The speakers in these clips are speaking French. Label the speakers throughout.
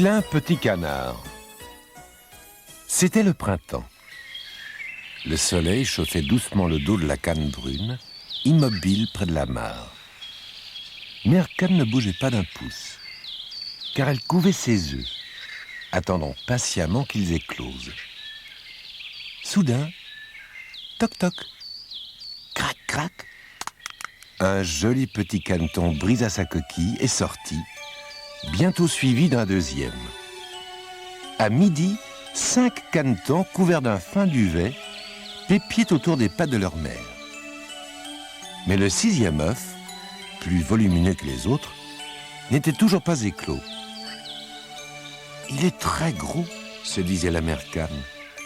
Speaker 1: vilain petit canard. C'était le printemps. Le soleil chauffait doucement le dos de la canne brune, immobile près de la mare. Mère Canne ne bougeait pas d'un pouce, car elle couvait ses œufs, attendant patiemment qu'ils éclosent. Soudain, toc toc, crac crac, un joli petit caneton brisa sa coquille et sortit, bientôt suivi d'un deuxième. À midi, 5 canetons couverts d'un fin duvet pépiaient autour des pattes de leur mère. Mais le 6e œuf, plus volumineux que les autres, n'était toujours pas éclos. « Il est très gros, » se disait la mère Canne.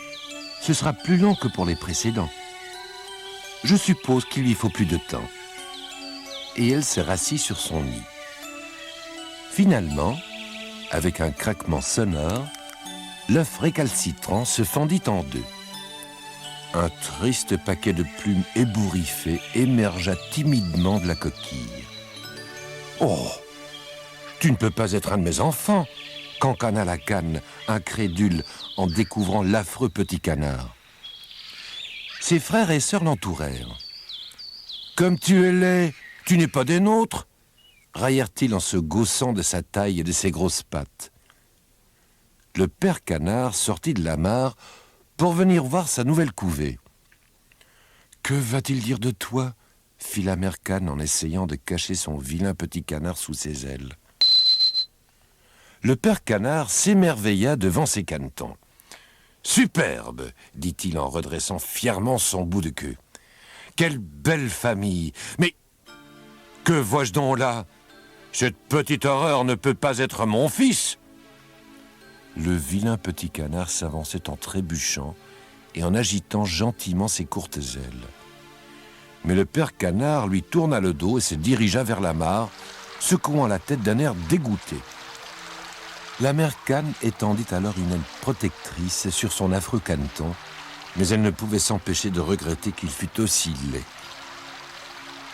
Speaker 1: « Ce sera plus long que pour les précédents. Je suppose qu'il lui faut plus de temps. » Et elle se rassit sur son nid. Finalement, avec un craquement sonore, l'œuf récalcitrant se fendit en deux. Un triste paquet de plumes ébouriffées émergea timidement de la coquille. « Oh, tu ne peux pas être un de mes enfants !» cancana la Canne, incrédule, en découvrant l'affreux petit canard. Ses frères et sœurs l'entourèrent. « Comme tu es laid, tu n'es pas des nôtres !» raillèrent-ils en se gaussant de sa taille et de ses grosses pattes. Le père canard sortit de la mare pour venir voir sa nouvelle couvée. « Que va-t-il dire de toi ?» fit la mère Canne en essayant de cacher son vilain petit canard sous ses ailes. Le père canard s'émerveilla devant ses canetons. « Superbe !» dit-il en redressant fièrement son bout de queue. « Quelle belle famille ! Mais que vois-je donc là ? Cette petite horreur ne peut pas être mon fils !» Le vilain petit canard s'avançait en trébuchant et en agitant gentiment ses courtes ailes. Mais le père canard lui tourna le dos et se dirigea vers la mare, secouant la tête d'un air dégoûté. La mère Canne étendit alors une aile protectrice sur son affreux caneton, mais elle ne pouvait s'empêcher de regretter qu'il fût aussi laid.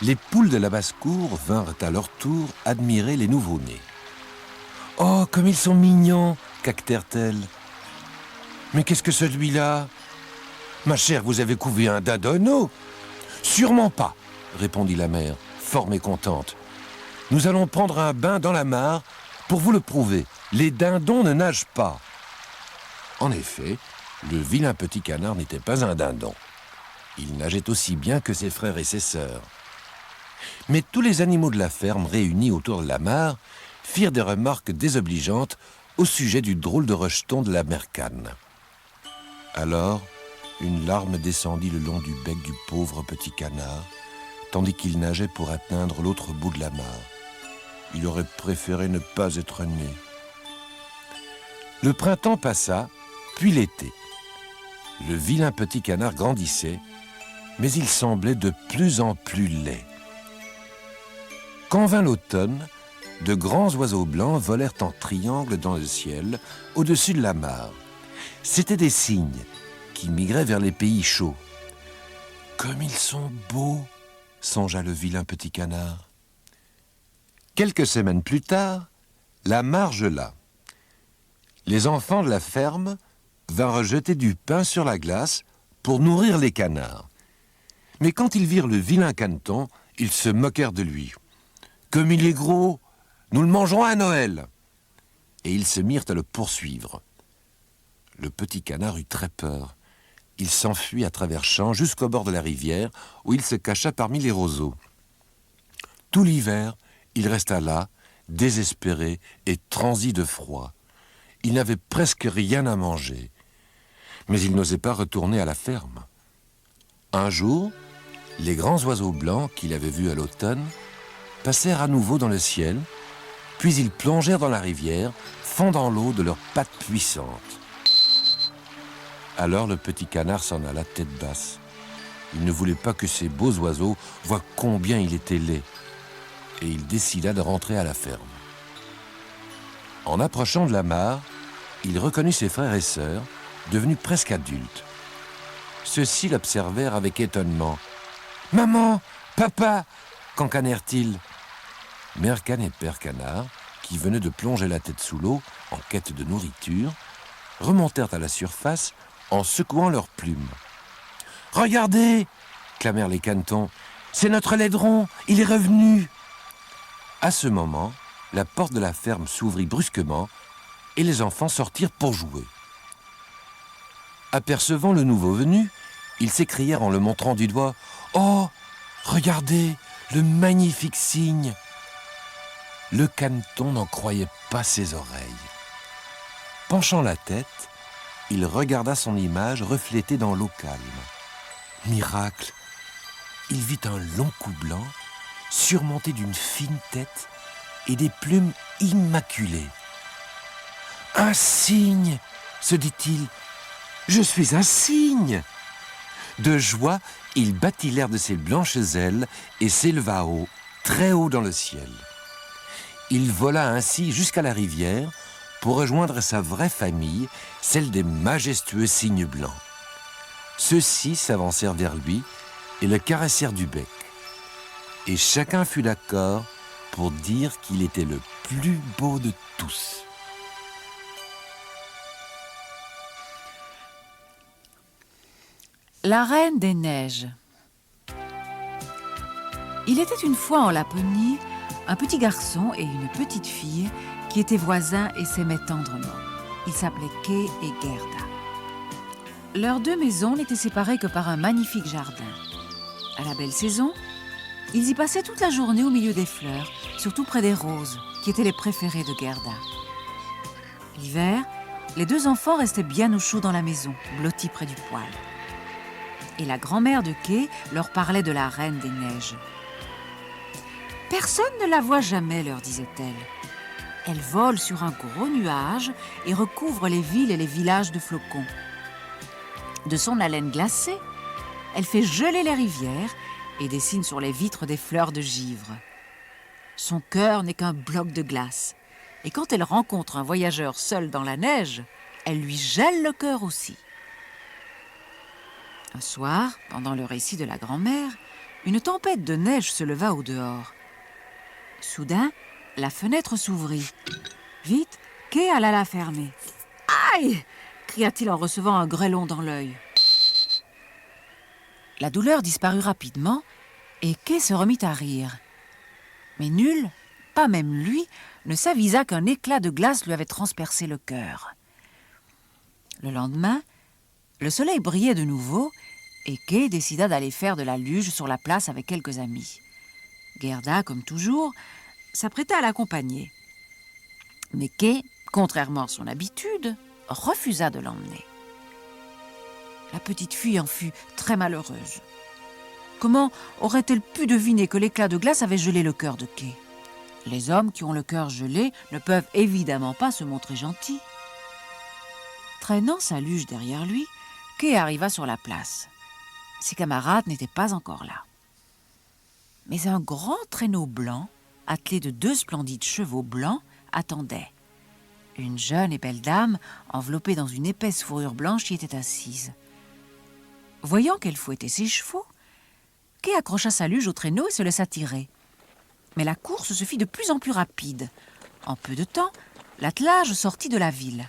Speaker 1: Les poules de la basse-cour vinrent à leur tour admirer les nouveau-nés. « Oh, comme ils sont mignons !» caquetèrent-elles. « Mais qu'est-ce que celui-là ? Ma chère, vous avez couvé un dindonneau ?»« Sûrement pas !» répondit la mère, fort mécontente. « Nous allons prendre un bain dans la mare pour vous le prouver. Les dindons ne nagent pas. » En effet, le vilain petit canard n'était pas un dindon. Il nageait aussi bien que ses frères et ses sœurs. Mais tous les animaux de la ferme réunis autour de la mare firent des remarques désobligeantes au sujet du drôle de rejeton de la mère Canne. Alors, une larme descendit le long du bec du pauvre petit canard, tandis qu'il nageait pour atteindre l'autre bout de la mare. Il aurait préféré ne pas être né. Le printemps passa, puis l'été. Le vilain petit canard grandissait, mais il semblait de plus en plus laid. Quand vint l'automne, de grands oiseaux blancs volèrent en triangle dans le ciel, au-dessus de la mare. C'étaient des cygnes qui migraient vers les pays chauds. « Comme ils sont beaux !» songea le vilain petit canard. Quelques semaines plus tard, la mare gela. Les enfants de la ferme vinrent jeter du pain sur la glace pour nourrir les canards. Mais quand ils virent le vilain caneton, ils se moquèrent de lui. « Comme il est gros, nous le mangerons à Noël !» Et ils se mirent à le poursuivre. Le petit canard eut très peur. Il s'enfuit à travers champs jusqu'au bord de la rivière, où il se cacha parmi les roseaux. Tout l'hiver, il resta là, désespéré et transi de froid. Il n'avait presque rien à manger. Mais il n'osait pas retourner à la ferme. Un jour, les grands oiseaux blancs qu'il avait vus à l'automne passèrent à nouveau dans le ciel, puis ils plongèrent dans la rivière, fondant l'eau de leurs pattes puissantes. Alors le petit canard s'en alla tête basse. Il ne voulait pas que ces beaux oiseaux voient combien il était laid, et il décida de rentrer à la ferme. En approchant de la mare, il reconnut ses frères et sœurs, devenus presque adultes. Ceux-ci l'observèrent avec étonnement. « Maman, papa !» cancanèrent-ils. Mère Canne et Père Canard qui venaient de plonger la tête sous l'eau en quête de nourriture, remontèrent à la surface en secouant leurs plumes. « Regardez !» clamèrent les canetons. « C'est notre laidron, il est revenu !» À ce moment, la porte de la ferme s'ouvrit brusquement et les enfants sortirent pour jouer. Apercevant le nouveau venu, ils s'écrièrent en le montrant du doigt « Oh, regardez, le magnifique cygne !» Le caneton n'en croyait pas ses oreilles. Penchant la tête, il regarda son image reflétée dans l'eau calme. Miracle! Il vit un long cou blanc, surmonté d'une fine tête et des plumes immaculées. « Un cygne !» se dit-il. « Je suis un cygne !» De joie, il battit l'air de ses blanches ailes et s'éleva haut, très haut dans le ciel. Il vola ainsi jusqu'à la rivière pour rejoindre sa vraie famille, celle des majestueux cygnes blancs. Ceux-ci s'avancèrent vers lui et le caressèrent du bec. Et chacun fut d'accord pour dire qu'il était le plus beau de tous.
Speaker 2: La Reine des Neiges. Il était une fois en Laponie un petit garçon et une petite fille qui étaient voisins et s'aimaient tendrement. Ils s'appelaient Kay et Gerda. Leurs deux maisons n'étaient séparées que par un magnifique jardin. À la belle saison, ils y passaient toute la journée au milieu des fleurs, surtout près des roses, qui étaient les préférées de Gerda. L'hiver, les deux enfants restaient bien au chaud dans la maison, blottis près du poêle. Et la grand-mère de Kay leur parlait de la Reine des Neiges. « Personne ne la voit jamais, leur disait-elle. Elle vole sur un gros nuage et recouvre les villes et les villages de flocons. De son haleine glacée, elle fait geler les rivières et dessine sur les vitres des fleurs de givre. Son cœur n'est qu'un bloc de glace. Et quand elle rencontre un voyageur seul dans la neige, elle lui gèle le cœur aussi. » Un soir, pendant le récit de la grand-mère, une tempête de neige se leva au dehors. Soudain, la fenêtre s'ouvrit. Vite, Kay alla la fermer. « Aïe !» cria-t-il en recevant un grêlon dans l'œil. La douleur disparut rapidement et Kay se remit à rire. Mais nul, pas même lui, ne s'avisa qu'un éclat de glace lui avait transpercé le cœur. Le lendemain, le soleil brillait de nouveau et Kay décida d'aller faire de la luge sur la place avec quelques amis. Gerda, comme toujours, s'apprêta à l'accompagner. Mais Kay, contrairement à son habitude, refusa de l'emmener. La petite fille en fut très malheureuse. Comment aurait-elle pu deviner que l'éclat de glace avait gelé le cœur de Kay ? Les hommes qui ont le cœur gelé ne peuvent évidemment pas se montrer gentils. Traînant sa luge derrière lui, Kay arriva sur la place. Ses camarades n'étaient pas encore là. Mais un grand traîneau blanc, attelé de 2 splendides chevaux blancs, attendait. Une jeune et belle dame, enveloppée dans une épaisse fourrure blanche, y était assise. Voyant qu'elle fouettait ses chevaux, Kay accrocha sa luge au traîneau et se laissa tirer. Mais la course se fit de plus en plus rapide. En peu de temps, l'attelage sortit de la ville.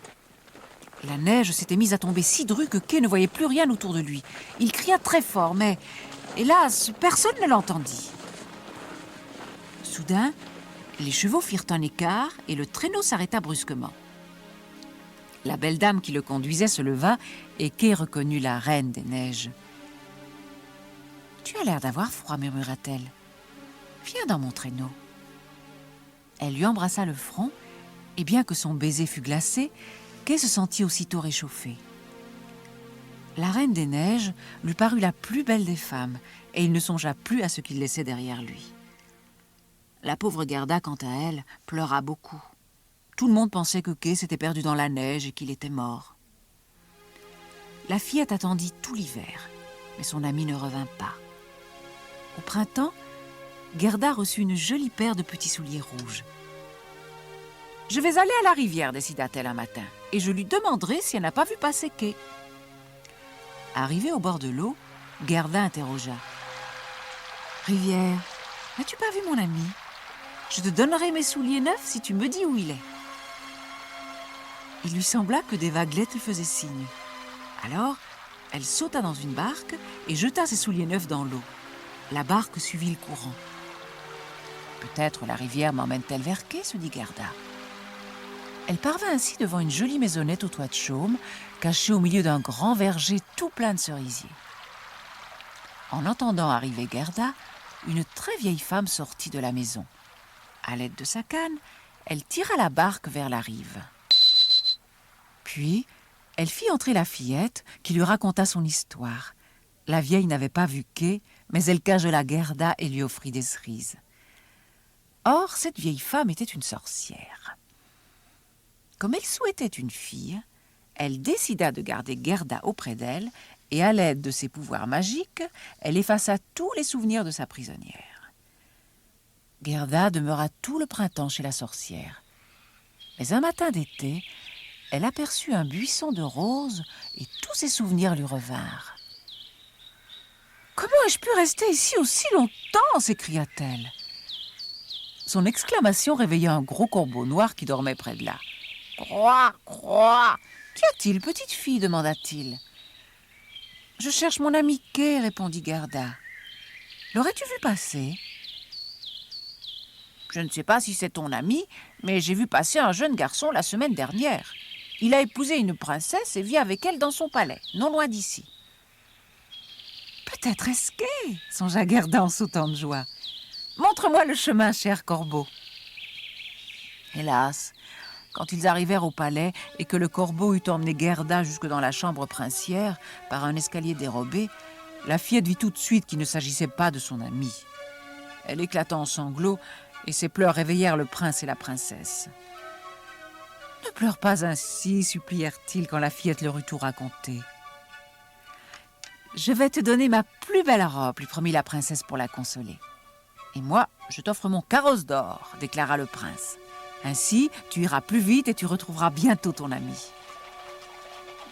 Speaker 2: La neige s'était mise à tomber si drue que Kay ne voyait plus rien autour de lui. Il cria très fort, mais, hélas, personne ne l'entendit. Soudain, les chevaux firent un écart et le traîneau s'arrêta brusquement. La belle dame qui le conduisait se leva et Kay reconnut la Reine des Neiges. « Tu as l'air d'avoir froid, murmura-t-elle. Viens dans mon traîneau. » Elle lui embrassa le front et bien que son baiser fût glacé, Kay se sentit aussitôt réchauffée. La Reine des Neiges lui parut la plus belle des femmes et il ne songea plus à ce qu'il laissait derrière lui. La pauvre Gerda, quant à elle, pleura beaucoup. Tout le monde pensait que Kay s'était perdu dans la neige et qu'il était mort. La fillette attendit tout l'hiver, mais son ami ne revint pas. Au printemps, Gerda reçut une jolie paire de petits souliers rouges. « Je vais aller à la rivière, décida-t-elle un matin, et je lui demanderai si elle n'a pas vu passer Kay. » Arrivée au bord de l'eau, Gerda interrogea. « Rivière, n'as-tu pas vu mon ami ? Je te donnerai mes souliers neufs si tu me dis où il est. » Il lui sembla que des vaguelettes lui faisaient signe. Alors, elle sauta dans une barque et jeta ses souliers neufs dans l'eau. La barque suivit le courant. « Peut-être la rivière m'emmène-t-elle vers quai ?» se dit Gerda. Elle parvint ainsi devant une jolie maisonnette au toit de chaume, cachée au milieu d'un grand verger tout plein de cerisiers. En entendant arriver Gerda, une très vieille femme sortit de la maison. À l'aide de sa canne, elle tira la barque vers la rive. Puis, elle fit entrer la fillette qui lui raconta son histoire. La vieille n'avait pas vu quai, mais elle cajela Gerda et lui offrit des cerises. Or, cette vieille femme était une sorcière. Comme elle souhaitait une fille, elle décida de garder Gerda auprès d'elle et à l'aide de ses pouvoirs magiques, elle effaça tous les souvenirs de sa prisonnière. Gerda demeura tout le printemps chez la sorcière. Mais un matin d'été, elle aperçut un buisson de roses et tous ses souvenirs lui revinrent. « Comment ai-je pu rester ici aussi longtemps ?» s'écria-t-elle. Son exclamation réveilla un gros corbeau noir qui dormait près de là. « Croix, croix !»« Qu'y a-t-il, petite fille ?» demanda-t-il. « Je cherche mon ami Kay » répondit Gerda. « L'aurais-tu vu passer ?»« Je ne sais pas si c'est ton ami, mais j'ai vu passer un jeune garçon la semaine dernière. Il a épousé une princesse et vit avec elle dans son palais, non loin d'ici. »« Peut-être est-ce Kay ?» songea Gerda en sautant de joie. « Montre-moi le chemin, cher corbeau. » Hélas, quand ils arrivèrent au palais et que le corbeau eut emmené Gerda jusque dans la chambre princière par un escalier dérobé, la fillette vit tout de suite qu'il ne s'agissait pas de son ami. Elle éclata en sanglots et ses pleurs réveillèrent le prince et la princesse. « Ne pleure pas ainsi, supplièrent-ils quand la fillette leur eut tout raconté. « Je vais te donner ma plus belle robe, lui promit la princesse pour la consoler. « Et moi, je t'offre mon carrosse d'or, déclara le prince. Ainsi, tu iras plus vite et tu retrouveras bientôt ton ami. »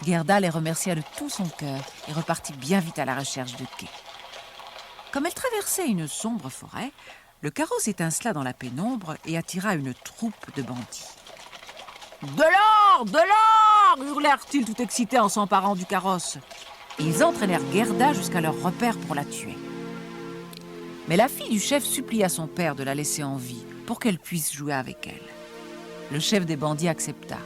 Speaker 2: Gerda les remercia de tout son cœur et repartit bien vite à la recherche de Kay. Comme elle traversait une sombre forêt, le carrosse étincela dans la pénombre et attira une troupe de bandits. « De l'or! De l'or !» hurlèrent-ils tout excités en s'emparant du carrosse. Et ils entraînèrent Gerda jusqu'à leur repère pour la tuer. Mais la fille du chef supplia son père de la laisser en vie pour qu'elle puisse jouer avec elle. Le chef des bandits accepta,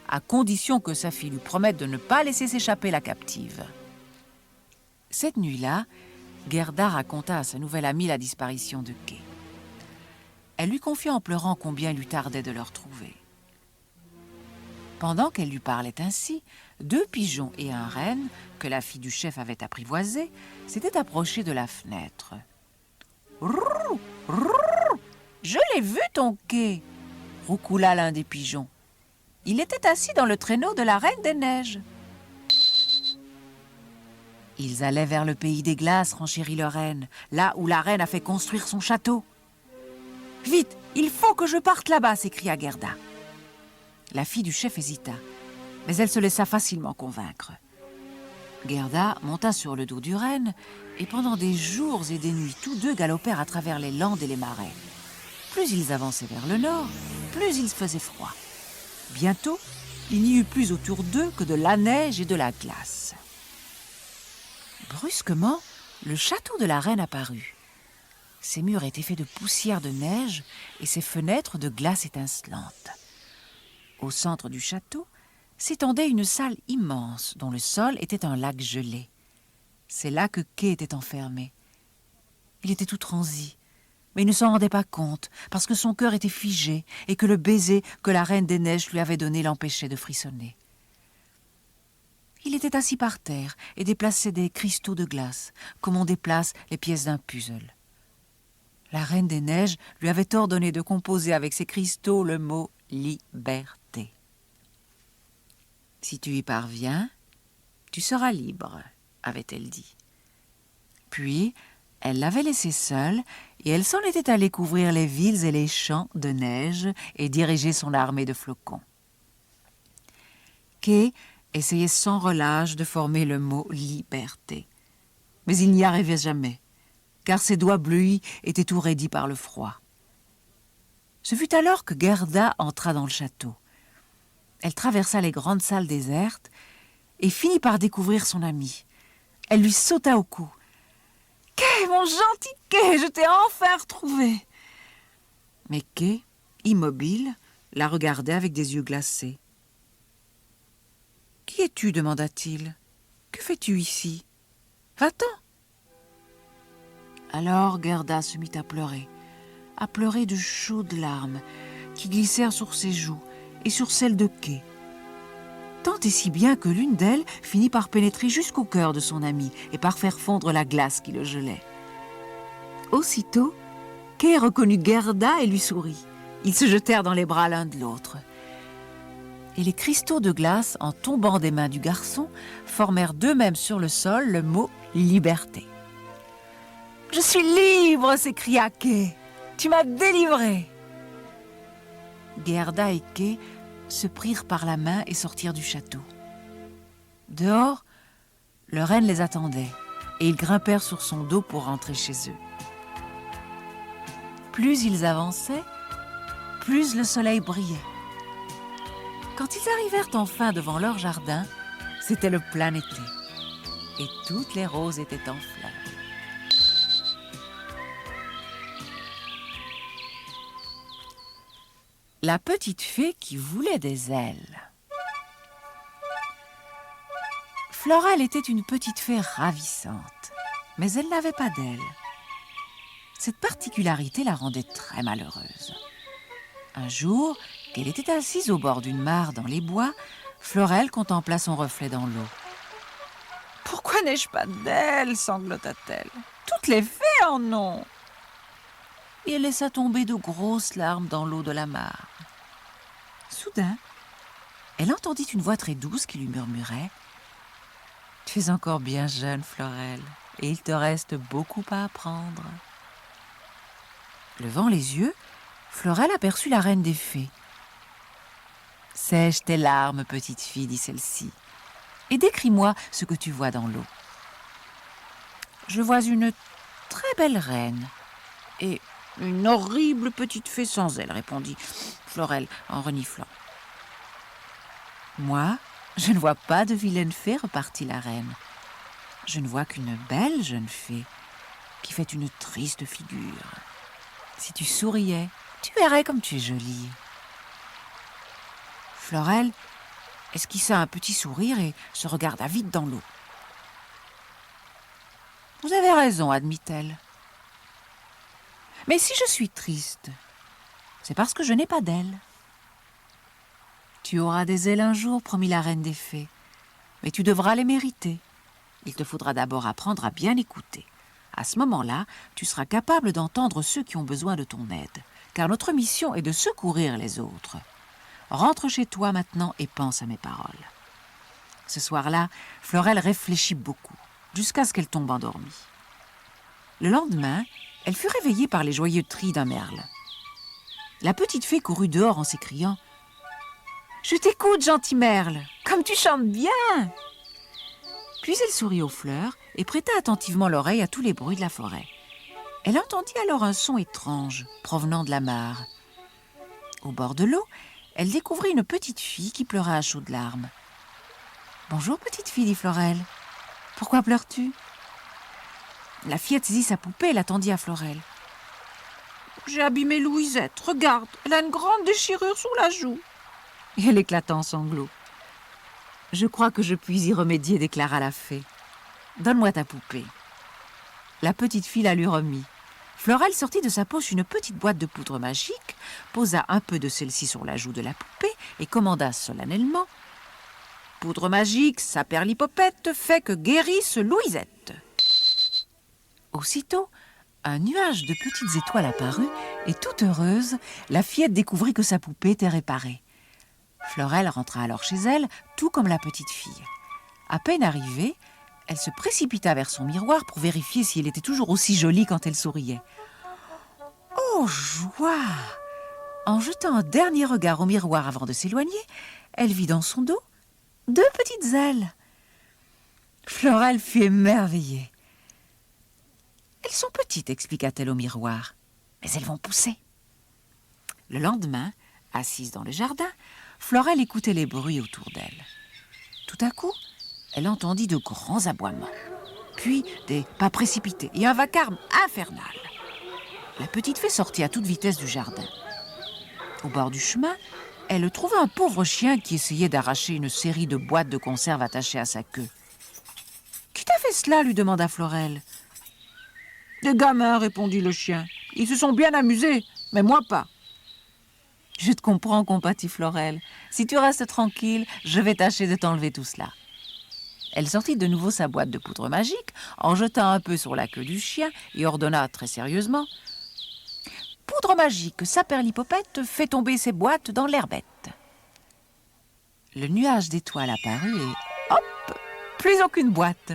Speaker 2: à condition que sa fille lui promette de ne pas laisser s'échapper la captive. Cette nuit-là, Gerda raconta à sa nouvelle amie la disparition de Kay. Elle lui confia en pleurant combien il lui tardait de le retrouver. Pendant qu'elle lui parlait ainsi, 2 pigeons et un renne, que la fille du chef avait apprivoisés, s'étaient approchés de la fenêtre. « Rrrr, rrrr, je l'ai vu, ton Kay !» roucoula l'un des pigeons. « Il était assis dans le traîneau de la Reine des Neiges. » Ils allaient vers le pays des glaces, renchérit le renne, là où la reine a fait construire son château. « Vite, il faut que je parte là-bas !» s'écria Gerda. La fille du chef hésita, mais elle se laissa facilement convaincre. Gerda monta sur le dos du renne, et pendant des jours et des nuits, tous deux galopèrent à travers les landes et les marais. Plus ils avançaient vers le nord, plus il faisait froid. Bientôt, il n'y eut plus autour d'eux que de la neige et de la glace. Brusquement, le château de la reine apparut. Ses murs étaient faits de poussière de neige et ses fenêtres de glace étincelante. Au centre du château s'étendait une salle immense dont le sol était un lac gelé. C'est là que Kay était enfermé. Il était tout transi, mais il ne s'en rendait pas compte parce que son cœur était figé et que le baiser que la Reine des Neiges lui avait donné l'empêchait de frissonner. Il était assis par terre et déplaçait des cristaux de glace, comme on déplace les pièces d'un puzzle. La Reine des Neiges lui avait ordonné de composer avec ces cristaux le mot « liberté ». « Si tu y parviens, tu seras libre », avait-elle dit. Puis, elle l'avait laissé seule et elle s'en était allée couvrir les villes et les champs de neige et diriger son armée de flocons. Kay essayait sans relâche de former le mot « liberté ». Mais il n'y arrivait jamais, car ses doigts bleuis étaient tout raidis par le froid. Ce fut alors que Gerda entra dans le château. Elle traversa les grandes salles désertes et finit par découvrir son ami. Elle lui sauta au cou. « Kay, mon gentil Kay, je t'ai enfin retrouvé !» Mais Kay, immobile, la regardait avec des yeux glacés. « Qui es-tu » demanda-t-il. « Que fais-tu ici? Va-t'en !» Alors Gerda se mit à pleurer de chaudes larmes qui glissèrent sur ses joues et sur celles de Kay. Tant et si bien que l'une d'elles finit par pénétrer jusqu'au cœur de son ami et par faire fondre la glace qui le gelait. Aussitôt, Kay reconnut Gerda et lui sourit. Ils se jetèrent dans les bras l'un de l'autre. Et les cristaux de glace, en tombant des mains du garçon, formèrent d'eux-mêmes sur le sol le mot « liberté ». « Je suis libre !» s'écria Kay. « Tu m'as délivré !» Gerda et Kay se prirent par la main et sortirent du château. Dehors, le renne les attendait et ils grimpèrent sur son dos pour rentrer chez eux. Plus ils avançaient, plus le soleil brillait. Quand ils arrivèrent enfin devant leur jardin, c'était le plein été et toutes les roses étaient en fleurs. La petite fée qui voulait des ailes. Florelle était une petite fée ravissante, mais elle n'avait pas d'ailes. Cette particularité la rendait très malheureuse. Un jour, qu'elle était assise au bord d'une mare dans les bois, Florelle contempla son reflet dans l'eau. « Pourquoi n'ai-je pas d'ailes ?» sanglota-t-elle. « Toutes les fées en ont !» Et elle laissa tomber de grosses larmes dans l'eau de la mare. Soudain, elle entendit une voix très douce qui lui murmurait « Tu es encore bien jeune, Florelle, et il te reste beaucoup à apprendre. » Levant les yeux, Florelle aperçut la reine des fées. « Sèche tes larmes, petite fille, dit celle-ci, et décris-moi ce que tu vois dans l'eau. »« Je vois une très belle reine et une horrible petite fée sans ailes, répondit Florelle en reniflant. Moi, je ne vois pas de vilaine fée, repartit la reine. Je ne vois qu'une belle jeune fée qui fait une triste figure. Si tu souriais, tu verrais comme tu es jolie. Florelle esquissa un petit sourire et se regarda vite dans l'eau. Vous avez raison, admit-elle. Mais si je suis triste, c'est parce que je n'ai pas d'ailes. Tu auras des ailes un jour, promit la reine des fées, mais tu devras les mériter. Il te faudra d'abord apprendre à bien écouter. À ce moment-là, tu seras capable d'entendre ceux qui ont besoin de ton aide, car notre mission est de secourir les autres. Rentre chez toi maintenant et pense à mes paroles. Ce soir-là, Florelle réfléchit beaucoup, jusqu'à ce qu'elle tombe endormie. Le lendemain, elle fut réveillée par les joyeux trilles d'un merle. La petite fée courut dehors en s'écriant « Je t'écoute, gentil merle, comme tu chantes bien !» Puis elle sourit aux fleurs et prêta attentivement l'oreille à tous les bruits de la forêt. Elle entendit alors un son étrange provenant de la mare. Au bord de l'eau, elle découvrit une petite fille qui pleurait à chaudes larmes. « Bonjour, petite fille, dit Florelle. Pourquoi pleures-tu » La fillette saisit sa poupée et la tendit à Florelle. « J'ai abîmé Louisette, regarde, elle a une grande déchirure sous la joue. » Et elle éclata en sanglots. « Je crois que je puis y remédier, déclara la fée. Donne-moi ta poupée. » La petite fille la lui remit. Florelle sortit de sa poche une petite boîte de poudre magique, posa un peu de celle-ci sur la joue de la poupée et commanda solennellement « Poudre magique, sa perlipopette fait que guérisse Louisette. » Aussitôt, un nuage de petites étoiles apparut et, toute heureuse, la fillette découvrit que sa poupée était réparée. Florelle rentra alors chez elle, tout comme la petite fille. À peine arrivée, elle se précipita vers son miroir pour vérifier si elle était toujours aussi jolie quand elle souriait. Oh, joie! En jetant un dernier regard au miroir avant de s'éloigner, elle vit dans son dos 2 petites ailes. Florelle fut émerveillée. « Elles sont petites, expliqua-t-elle au miroir, mais elles vont pousser. » Le lendemain, assise dans le jardin, Florelle écoutait les bruits autour d'elle. Tout à coup, elle entendit de grands aboiements, puis des pas précipités et un vacarme infernal. La petite fée sortit à toute vitesse du jardin. Au bord du chemin, elle trouva un pauvre chien qui essayait d'arracher une série de boîtes de conserve attachées à sa queue. « Qui t'a fait cela ?» lui demanda Florelle. « Des gamins, répondit le chien. Ils se sont bien amusés, mais moi pas. »« Je te comprends, compatit Florelle. Si tu restes tranquille, je vais tâcher de t'enlever tout cela. » Elle sortit de nouveau sa boîte de poudre magique, en jetant un peu sur la queue du chien et ordonna très sérieusement: « Poudre magique, Saperlipopette fait tomber ses boîtes dans l'herbette. » Le nuage d'étoiles apparut et hop, plus aucune boîte.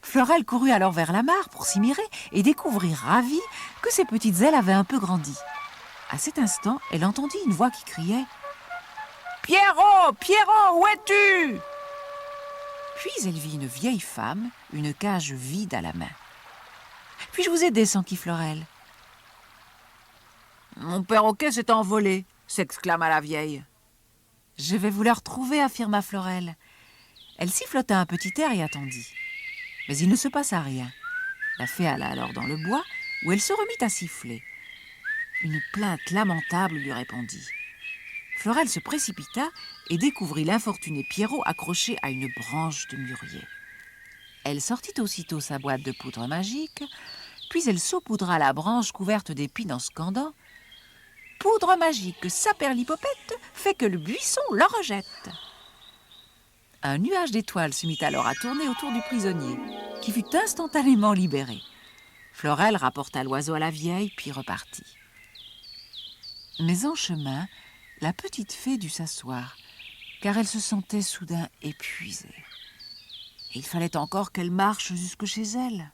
Speaker 2: Florelle courut alors vers la mare pour s'y mirer et découvrit ravie que ses petites ailes avaient un peu grandi. À cet instant, elle entendit une voix qui criait: « Pierrot, Pierrot, où es-tu » Puis elle vit une vieille femme, une cage vide à la main. « Puis-je vous aider, s'enquit Florelle. »« Mon perroquet s'est envolé, » s'exclama la vieille. « Je vais vous le retrouver, affirma Florelle. » Elle sifflota un petit air et attendit. Mais il ne se passa rien. La fée alla alors dans le bois, où elle se remit à siffler. Une plainte lamentable lui répondit. Florelle se précipita et découvrit l'infortuné Pierrot accroché à une branche de mûrier. Elle sortit aussitôt sa boîte de poudre magique, puis elle saupoudra la branche couverte d'épines en scandant: « Poudre magique, Saperlipopette fait que le buisson le rejette. » Un nuage d'étoiles se mit alors à tourner autour du prisonnier, qui fut instantanément libéré. Florelle rapporta l'oiseau à la vieille, puis repartit. Mais en chemin, la petite fée dut s'asseoir, car elle se sentait soudain épuisée. Et il fallait encore qu'elle marche jusque chez elle.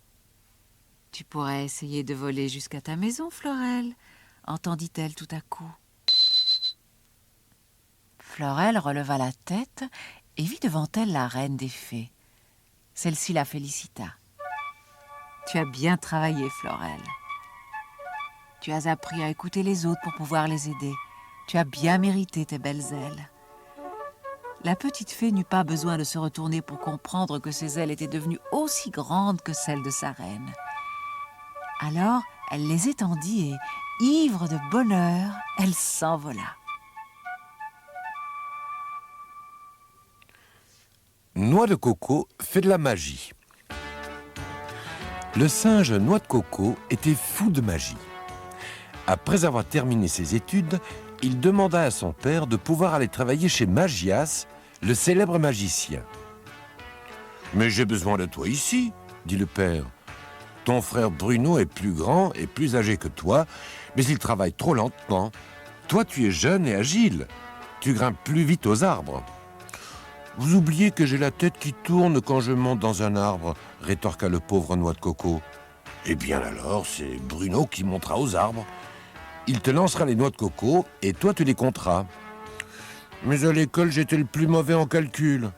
Speaker 2: « Tu pourrais essayer de voler jusqu'à ta maison, Florelle » entendit-elle tout à coup. Florelle releva la tête et vit devant elle la reine des fées. Celle-ci la félicita. « Tu as bien travaillé, Florelle. Tu as appris à écouter les autres pour pouvoir les aider. Tu as bien mérité tes belles ailes. » La petite fée n'eut pas besoin de se retourner pour comprendre que ses ailes étaient devenues aussi grandes que celles de sa reine. Alors, elle les étendit et, ivre de bonheur, elle s'envola.
Speaker 1: Noix de coco fait de la magie. Le singe Noix de coco était fou de magie. Après avoir terminé ses études, il demanda à son père de pouvoir aller travailler chez Magias, le célèbre magicien. « Mais j'ai besoin de toi ici, » dit le père. « Ton frère Bruno est plus grand et plus âgé que toi, mais il travaille trop lentement. Toi, tu es jeune et agile. Tu grimpes plus vite aux arbres. » « Vous oubliez que j'ai la tête qui tourne quand je monte dans un arbre, » rétorqua le pauvre Noix de coco. « Eh bien alors, c'est Bruno qui montera aux arbres. Il te lancera les noix de coco et toi tu les compteras. »« Mais à l'école, j'étais le plus mauvais en calcul, »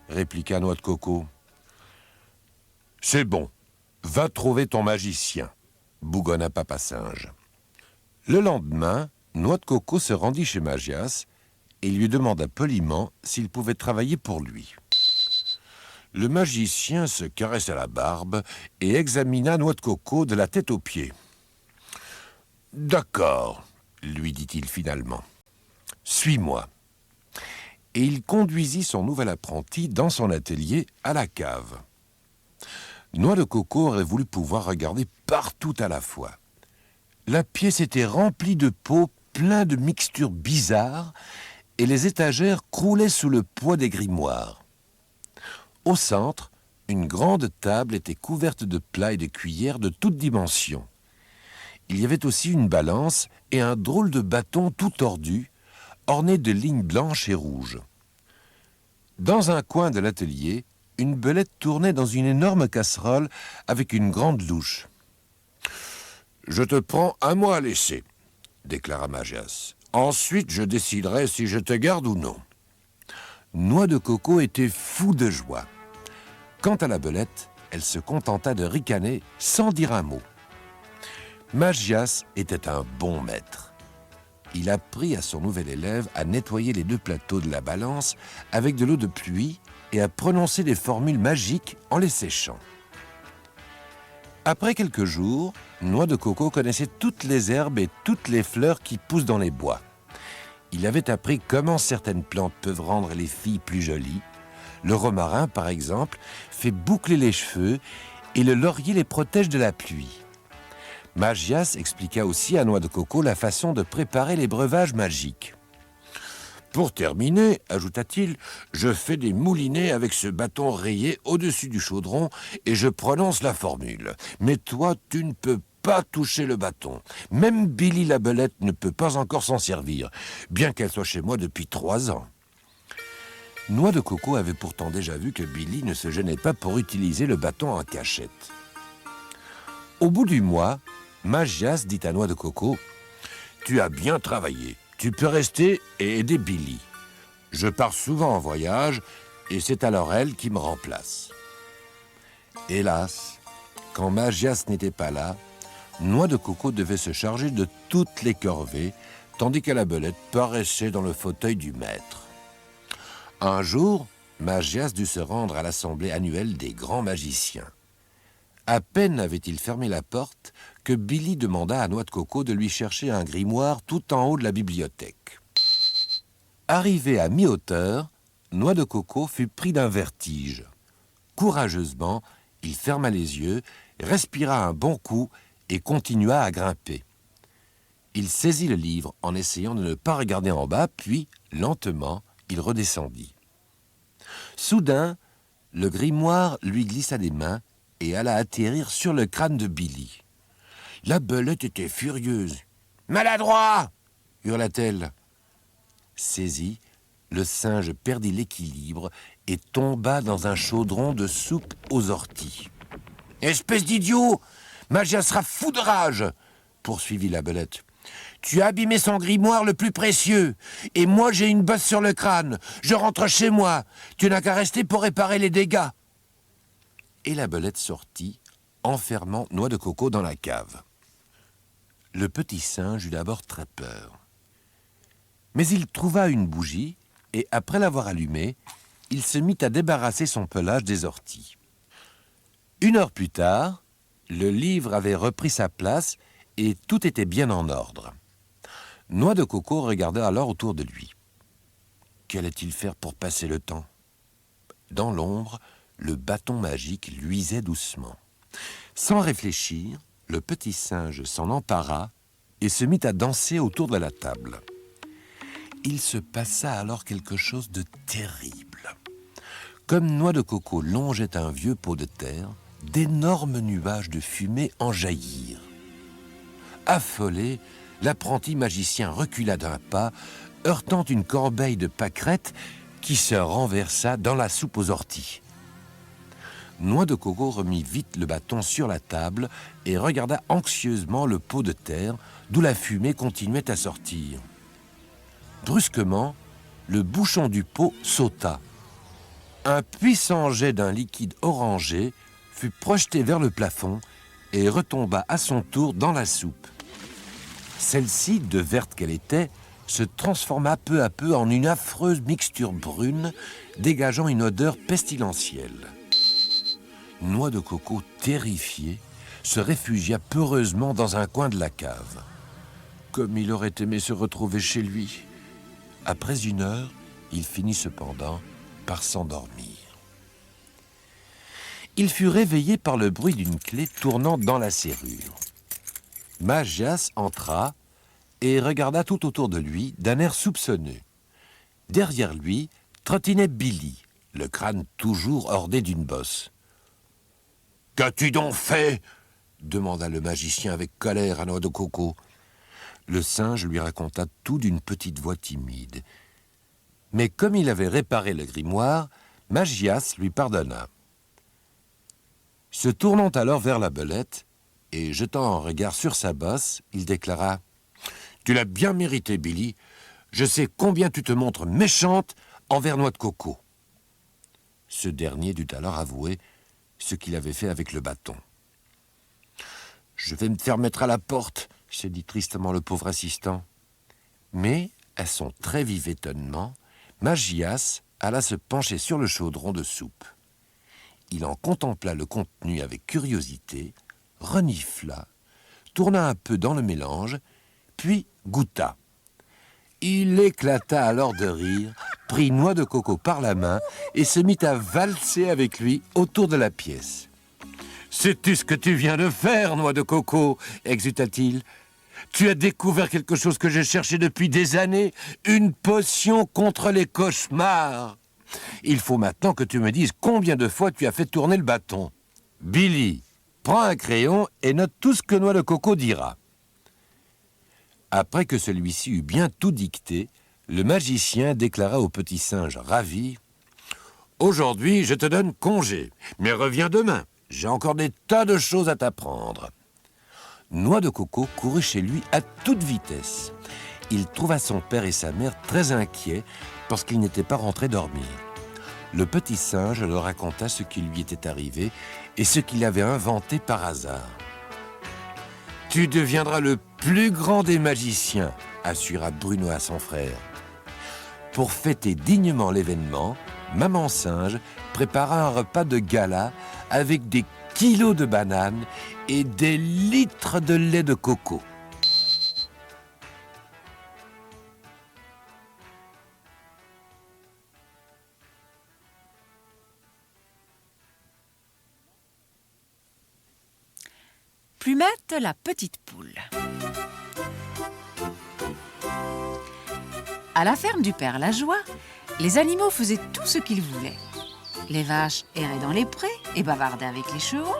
Speaker 1: répliqua Noix de coco. « C'est bon, va trouver ton magicien, » bougonna Papa Singe. Le lendemain, Noix de coco se rendit chez Magias et lui demanda poliment s'il pouvait travailler pour lui. Le magicien se caressa la barbe et examina Noix de coco de la tête aux pieds. « D'accord, » lui dit-il finalement. « Suis-moi. » Et il conduisit son nouvel apprenti dans son atelier à la cave. Noix de coco aurait voulu pouvoir regarder partout à la fois. La pièce était remplie de pots pleins de mixtures bizarres et les étagères croulaient sous le poids des grimoires. Au centre, une grande table était couverte de plats et de cuillères de toutes dimensions. Il y avait aussi une balance et un drôle de bâton tout tordu, orné de lignes blanches et rouges. Dans un coin de l'atelier, une belette tournait dans une énorme casserole avec une grande louche. « Je te prends un mois à laisser, » déclara Magias. « Ensuite, je déciderai si je te garde ou non. » Noix de coco était fou de joie. Quant à la belette, elle se contenta de ricaner sans dire un mot. Magias était un bon maître. il apprit à son nouvel élève à nettoyer les deux plateaux de la balance avec de l'eau de pluie et à prononcer des formules magiques en les séchant. Après quelques jours, Noix de Coco connaissait toutes les herbes et toutes les fleurs qui poussent dans les bois. Il avait appris comment certaines plantes peuvent rendre les filles plus jolies. Le romarin, par exemple, fait boucler les cheveux et le laurier les protège de la pluie. Magias expliqua aussi à Noix de Coco la façon de préparer les breuvages magiques. « Pour terminer, ajouta-t-il, je fais des moulinets avec ce bâton rayé au-dessus du chaudron et je prononce la formule. Mais toi, tu ne peux pas toucher le bâton. Même Billy la belette ne peut pas encore s'en servir, bien qu'elle soit chez moi depuis 3 ans. » Noix de Coco avait pourtant déjà vu que Billy ne se gênait pas pour utiliser le bâton en cachette. Au bout du mois, Magias dit à Noix de Coco « Tu as bien travaillé. Tu peux rester et aider Billy. Je pars souvent en voyage et c'est alors elle qui me remplace. » Hélas, quand Magias n'était pas là, Noix de Coco devait se charger de toutes les corvées, tandis que la belette paraissait dans le fauteuil du maître. Un jour, Magias dut se rendre à l'assemblée annuelle des grands magiciens. À peine avait-il fermé la porte que Billy demanda à Noix de Coco de lui chercher un grimoire tout en haut de la bibliothèque. Arrivé à mi-hauteur, Noix de Coco fut pris d'un vertige. Courageusement, il ferma les yeux, respira un bon coup et continua à grimper. Il saisit le livre en essayant de ne pas regarder en bas, puis, lentement, il redescendit. Soudain, le grimoire lui glissa des mains et alla atterrir sur le crâne de Billy. La belette était furieuse. « Maladroit !» hurla-t-elle. Saisi, le singe perdit l'équilibre et tomba dans un chaudron de soupe aux orties. « Espèce d'idiot! Magias sera fou de rage !» poursuivit la belette. « Tu as abîmé son grimoire le plus précieux, et moi j'ai une bosse sur le crâne. Je rentre chez moi. Tu n'as qu'à rester pour réparer les dégâts. » Et la belette sortit, enfermant Noix de Coco dans la cave. Le petit singe eut d'abord très peur. Mais il trouva une bougie, et après l'avoir allumée, il se mit à débarrasser son pelage des orties. 1 heure plus tard, le livre avait repris sa place et tout était bien en ordre. Noix de Coco regarda alors autour de lui. Qu'allait-il faire pour passer le temps? Dans l'ombre, le bâton magique luisait doucement. Sans réfléchir, le petit singe s'en empara et se mit à danser autour de la table. Il se passa alors quelque chose de terrible. Comme Noix de Coco longeait un vieux pot de terre, d'énormes nuages de fumée en jaillirent. Affolé, l'apprenti magicien recula d'un pas, heurtant une corbeille de pâquerettes qui se renversa dans la soupe aux orties. Noix de Coco remit vite le bâton sur la table et regarda anxieusement le pot de terre, d'où la fumée continuait à sortir. Brusquement, le bouchon du pot sauta. Un puissant jet d'un liquide orangé fut projeté vers le plafond et retomba à son tour dans la soupe. Celle-ci, de verte qu'elle était, se transforma peu à peu en une affreuse mixture brune, dégageant une odeur pestilentielle. Noix de Coco, terrifié, se réfugia peureusement dans un coin de la cave. Comme il aurait aimé se retrouver chez lui. Après 1 heure, il finit cependant par s'endormir. Il fut réveillé par le bruit d'une clé tournant dans la serrure. Magias entra et regarda tout autour de lui d'un air soupçonneux. Derrière lui trottinait Billy, le crâne toujours orné d'une bosse. « Qu'as-tu donc fait ?» demanda le magicien avec colère à Noix de Coco. Le singe lui raconta tout d'une petite voix timide. Mais comme il avait réparé le grimoire, Magias lui pardonna. Se tournant alors vers la belette et jetant un regard sur sa bosse, il déclara « Tu l'as bien mérité, Billy. Je sais combien tu te montres méchante envers Noix de Coco. » Ce dernier dut alors avouer ce qu'il avait fait avec le bâton. « Je vais me faire mettre à la porte, » se dit tristement le pauvre assistant. Mais, à son très vif étonnement, Magias alla se pencher sur le chaudron de soupe. Il en contempla le contenu avec curiosité, renifla, tourna un peu dans le mélange, puis goûta. Il éclata alors de rire, prit Noix de Coco par la main et se mit à valser avec lui autour de la pièce. « Sais-tu ce que tu viens de faire, Noix de Coco » exulta-t-il. « Tu as découvert quelque chose que j'ai cherché depuis des années, une potion contre les cauchemars. Il faut maintenant que tu me dises combien de fois tu as fait tourner le bâton. Billy, prends un crayon et note tout ce que Noix de Coco dira. » Après que celui-ci eut bien tout dicté, le magicien déclara au petit singe ravi « Aujourd'hui, je te donne congé, mais reviens demain. J'ai encore des tas de choses à t'apprendre. » Noix de Coco courut chez lui à toute vitesse. Il trouva son père et sa mère très inquiets parce qu'ils n'étaient pas rentrés dormir. Le petit singe leur raconta ce qui lui était arrivé et ce qu'il avait inventé par hasard. « Tu deviendras le plus grand des magiciens, » assura Bruno à son frère. Pour fêter dignement l'événement, Maman Singe prépara un repas de gala avec des kilos de bananes et des litres de lait de coco.
Speaker 2: Plumette, la petite poule. À la ferme du père Lajoie, les animaux faisaient tout ce qu'ils voulaient. Les vaches erraient dans les prés et bavardaient avec les chevaux,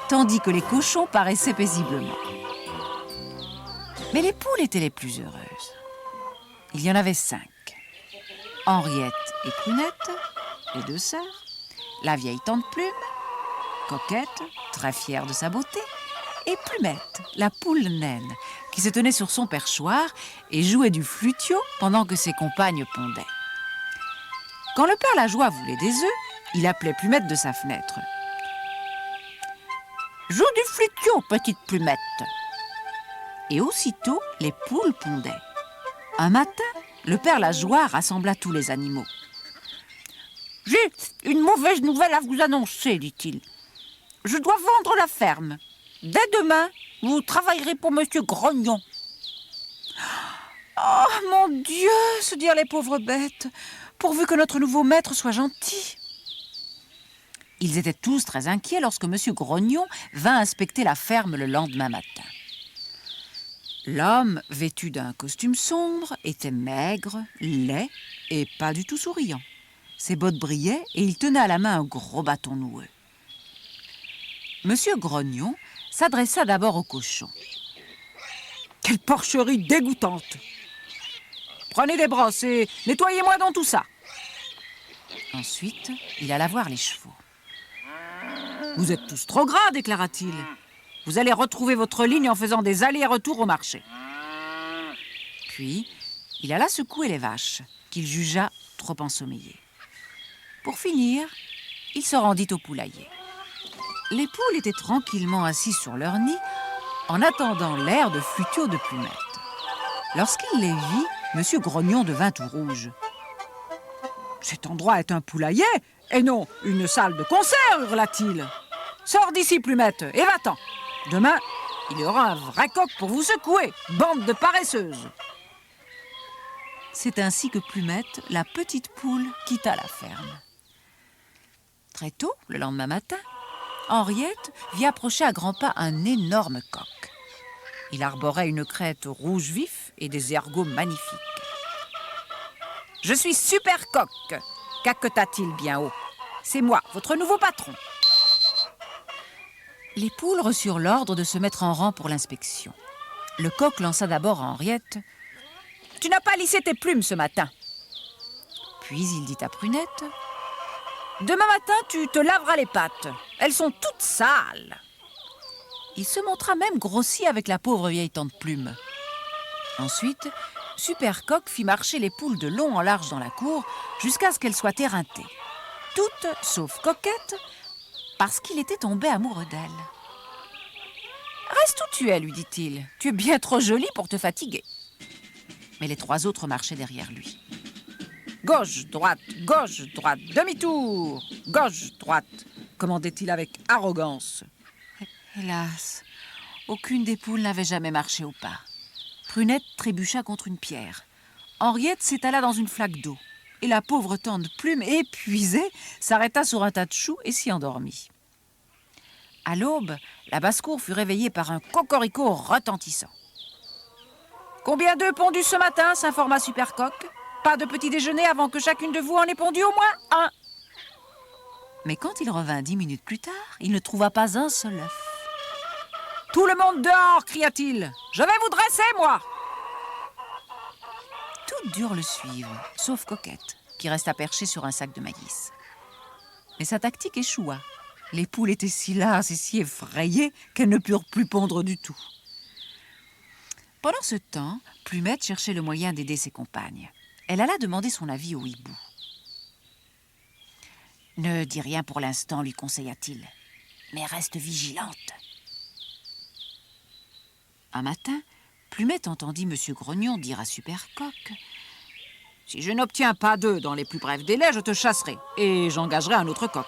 Speaker 2: tandis que les cochons paraissaient paisiblement. Mais les poules étaient les plus heureuses. Il y en avait 5. Henriette et Prunette, les 2 sœurs, la vieille tante Plume, Coquette, très fière de sa beauté, et Plumette, la poule naine, qui se tenait sur son perchoir et jouait du flutio pendant que ses compagnes pondaient. Quand le père Lajoie voulait des œufs, il appelait Plumette de sa fenêtre. « Joue du flutio, petite Plumette !» Et aussitôt, les poules pondaient. Un matin, le père Lajoie rassembla tous les animaux. « J'ai une mauvaise nouvelle à vous annoncer, dit-il. Je dois vendre la ferme. Dès demain, vous travaillerez pour Monsieur Grognon. »« Oh, mon Dieu !» se dirent les pauvres bêtes, pourvu que notre nouveau maître soit gentil. Ils étaient tous très inquiets lorsque Monsieur Grognon vint inspecter la ferme le lendemain matin. L'homme, vêtu d'un costume sombre, était maigre, laid et pas du tout souriant. Ses bottes brillaient et il tenait à la main un gros bâton noueux. Monsieur Grognon s'adressa d'abord au cochon. « Quelle porcherie dégoûtante! Prenez des brosses et nettoyez-moi dans tout ça. » Ensuite, il alla voir les chevaux. « Vous êtes tous trop gras, déclara-t-il. Vous allez retrouver votre ligne en faisant des allers-retours au marché. » Puis, il alla secouer les vaches, qu'il jugea trop ensommeillées. Pour finir, il se rendit au poulailler. Les poules étaient tranquillement assises sur leur nid en attendant l'air de flutio de Plumette. Lorsqu'il les vit, Monsieur Grognon devint tout rouge. « Cet endroit est un poulailler et non une salle de concert, hurla-t-il. « Sors d'ici, Plumette, et va-t'en. Demain, il y aura un vrai coq pour vous secouer, bande de paresseuses. » C'est ainsi que Plumette, la petite poule, quitta la ferme. Très tôt, le lendemain matin, Henriette vit approcher à grands pas un énorme coq. Il arborait une crête rouge vif et des ergots magnifiques. « Je suis Super Coq !» caqueta-t-il bien haut. « C'est moi, votre nouveau patron. » Les poules reçurent l'ordre de se mettre en rang pour l'inspection. Le coq lança d'abord à Henriette. « Tu n'as pas lissé tes plumes ce matin. » Puis il dit à Prunette. « Demain matin, tu te laveras les pattes. Elles sont toutes sales. » Il se montra même grossi avec la pauvre vieille tante Plume. Ensuite, Super Coq fit marcher les poules de long en large dans la cour jusqu'à ce qu'elles soient éreintées. Toutes, sauf Coquette, parce qu'il était tombé amoureux d'elle. « Reste où tu es, lui dit-il. Tu es bien trop jolie pour te fatiguer. » mais les 3 autres marchaient derrière lui. Gauche, droite, demi-tour, gauche, droite, commandait-il avec arrogance. Hélas, aucune des poules n'avait jamais marché au pas. Prunette trébucha contre une pierre. Henriette s'étala dans une flaque d'eau. Et la pauvre tante Plume, épuisée, s'arrêta sur un tas de choux et s'y endormit. À l'aube, la basse-cour fut réveillée par un cocorico retentissant. « Combien d'œufs pondus ce matin ?» s'informa Supercoq. « Pas de petit déjeuner avant que chacune de vous en ait pondu au moins un !» Mais quand il revint 10 minutes plus tard, il ne trouva pas un seul œuf. « Tout le monde dehors !» cria-t-il. « Je vais vous dresser, moi !» Toutes durent le suivre, sauf Coquette, qui resta perchée sur un sac de maïs. Mais sa tactique échoua. Les poules étaient si lasses et si effrayées qu'elles ne purent plus pondre du tout. Pendant ce temps, Plumette cherchait le moyen d'aider ses compagnes. Elle alla demander son avis au hibou. « Ne dis rien pour l'instant, lui conseilla-t-il, mais reste vigilante. » Un matin, Plumette entendit M. Grognon dire à Supercoq « Si je n'obtiens pas d'œufs dans les plus brefs délais, je te chasserai et j'engagerai un autre coq. »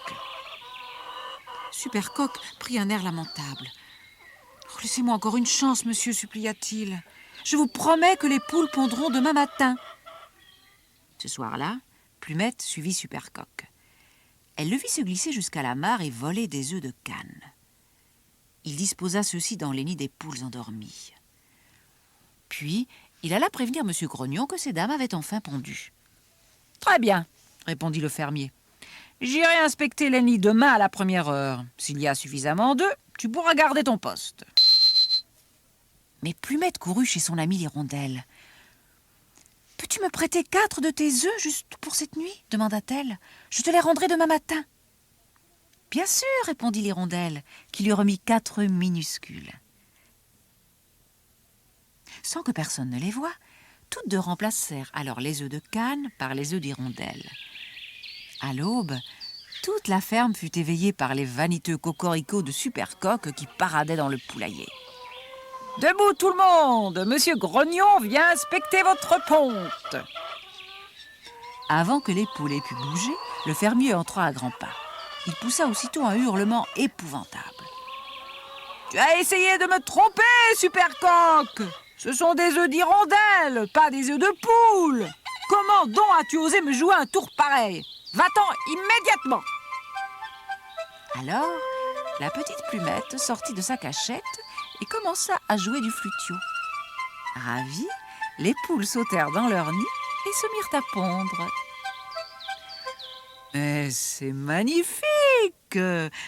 Speaker 2: Supercoq prit un air lamentable. « Laissez-moi encore une chance, monsieur, supplia-t-il. Je vous promets que les poules pondront demain matin. » Ce soir-là, Plumette suivit Supercoq. Elle le vit se glisser jusqu'à la mare et voler des œufs de cane. Il disposa ceux-ci dans les nids des poules endormies. Puis, il alla prévenir M. Grognon que ces dames avaient enfin pondu. « Très bien, » répondit le fermier. « J'irai inspecter les nids demain à la première heure. S'il y a suffisamment d'œufs, tu pourras garder ton poste. » Mais Plumette courut chez son amie l'hirondelle. « Peux-tu me prêter 4 de tes œufs juste pour cette nuit ?» demanda-t-elle. « Je te les rendrai demain matin. »« Bien sûr, » répondit l'hirondelle, qui lui remit 4 œufs minuscules. Sans que personne ne les voie, toutes deux remplacèrent alors les œufs de cane par les œufs d'hirondelle. À l'aube, toute la ferme fut éveillée par les vaniteux cocoricots de Supercoq qui paradaient dans le poulailler. « Debout tout le monde! Monsieur Grognon vient inspecter votre ponte !» Avant que les poules aient pu bouger, le fermier entra à grands pas. Il poussa aussitôt un hurlement épouvantable. « Tu as essayé de me tromper, Supercoq! Ce sont des œufs d'hirondelle, pas des œufs de poule! Comment donc as-tu osé me jouer un tour pareil? Va-t'en immédiatement !» Alors, la petite Plumette sortit de sa cachette et commença à jouer du flutio. Ravies, les poules sautèrent dans leur nid et se mirent à pondre. « Mais c'est magnifique !»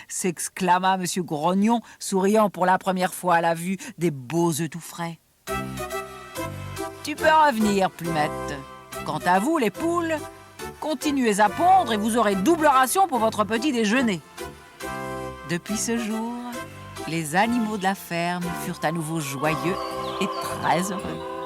Speaker 2: s'exclama M. Grognon, souriant pour la première fois à la vue des beaux œufs tout frais. « Tu peux revenir, Plumette. Quant à vous, les poules, continuez à pondre et vous aurez double ration pour votre petit déjeuner. » Depuis ce jour, les animaux de la ferme furent à nouveau joyeux et très heureux.